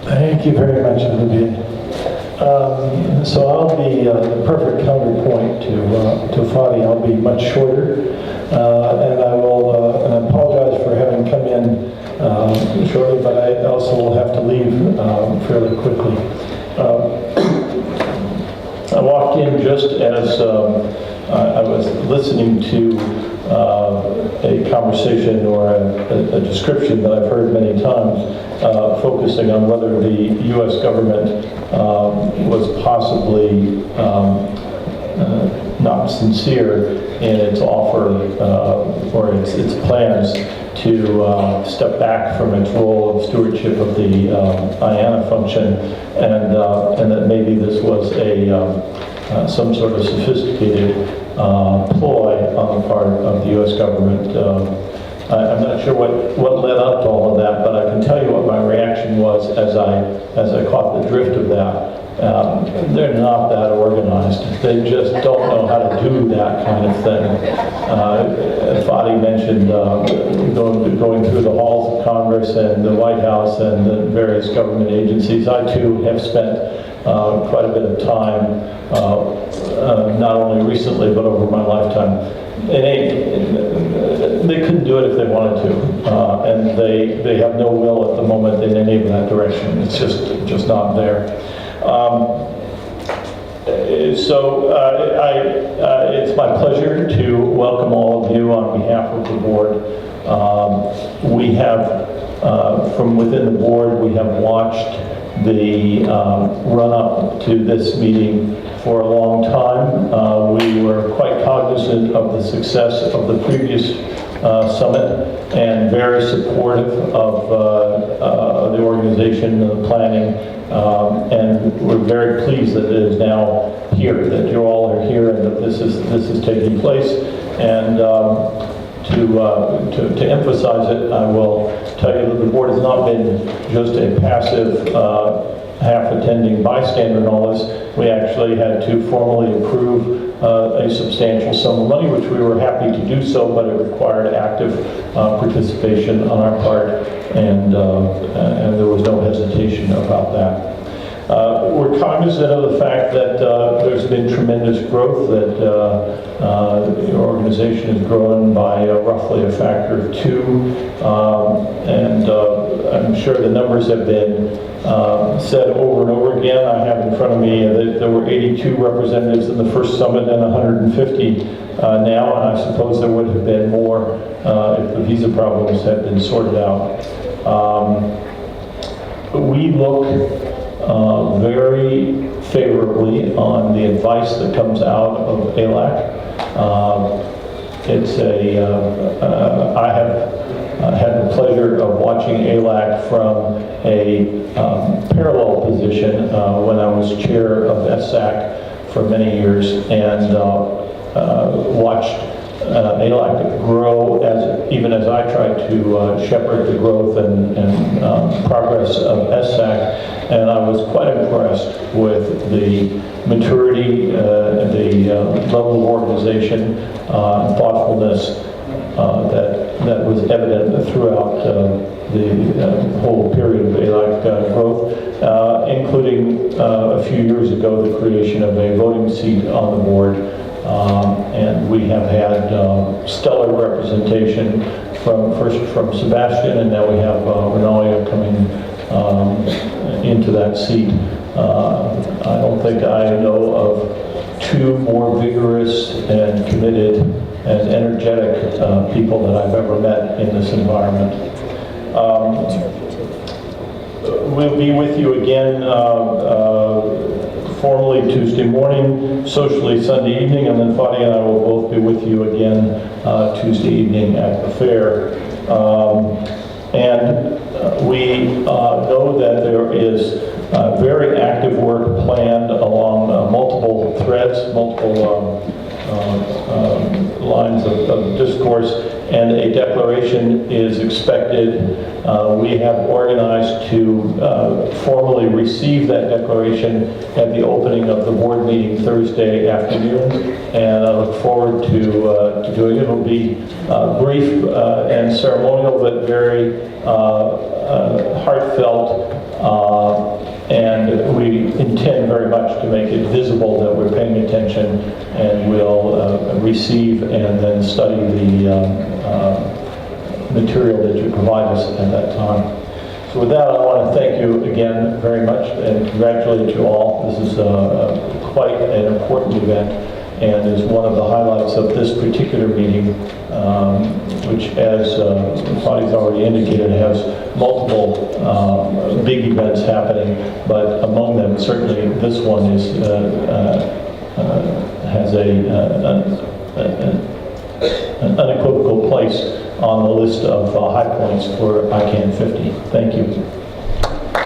Thank you very much, Olivier. So I'll be the perfect counterpoint to Fadi. I'll be much shorter, and I will and I apologize for having come in shortly, but I also will have to leave fairly quickly. I walked in just as I was listening to a conversation or a description that I've heard many times, focusing on whether the U.S. government was possibly not sincere in its offer or its plans to step back from its role of stewardship of the IANA function, and that maybe this was some sort of sophisticated ploy on the part of the U.S. government. I'm not sure what led up to all of that, but I can tell you what my reaction was as I caught the drift of that. They're not that organized. They just don't know how to do that kind of thing. Fadi mentioned going through the halls of Congress and the White House and the various government agencies. I too have spent quite a bit of time, not only recently but over my lifetime. They couldn't do it if they wanted to, and they have no will at the moment in any of that direction. It's just not there. It's my pleasure to welcome all of you on behalf of the board. We have, from within the board, we have watched the run-up to this meeting for a long time. We were quite cognizant of the success of the previous summit and very supportive of the organization and the planning. And we're very pleased that it is now here, that you all are here, and that this is taking place. And to emphasize it, I will tell you that the board has not been just a passive half-attending bystander in all this. We actually had to formally approve a substantial sum of money, which we were happy to do so, but it required active participation on our part, and there was no hesitation about that. We're cognizant of the fact that there's been tremendous growth, that the organization has grown by roughly a factor of 2, and I'm sure the numbers have been said over and over again. I have in front of me that there were 82 representatives in the first summit and 150 now, and I suppose there would have been more if the visa problems had been sorted out. We look very favorably on the advice that comes out of ALAC. I have had the pleasure of watching ALAC from a parallel position when I was chair of SAC for many years, and watched ALAC grow even as I tried to shepherd the growth and progress of SAC. And I was quite impressed with the maturity, the level of organization and thoughtfulness that was evident throughout the whole period of ALAC growth, including a few years ago the creation of a voting seat on the board. And we have had stellar representation first from Sebastian, and now we have Renalia coming into that seat. I don't think I know of 2 more vigorous and committed and energetic people that I've ever met in this environment. We'll be with you again formally Tuesday morning, socially Sunday evening, and then Fadi and I will both be with you again Tuesday evening at the fair. We know that there is very active work planned along multiple threads, multiple lines of discourse, and a declaration is expected. We have organized to formally receive that declaration at the opening of the board meeting Thursday afternoon, and I look forward to doing it. It'll be brief and ceremonial, but very heartfelt And we intend very much to make it visible that we're paying attention, and we'll receive and then study the material that you provide us at that time. So with that, I want to thank you again very much and congratulate you all. This is quite an important event and is one of the highlights of this particular meeting, which, as Fadi's already indicated, has multiple big events happening, but among them, certainly this one is has an unequivocal place on the list of high points for ICANN 50. Thank you.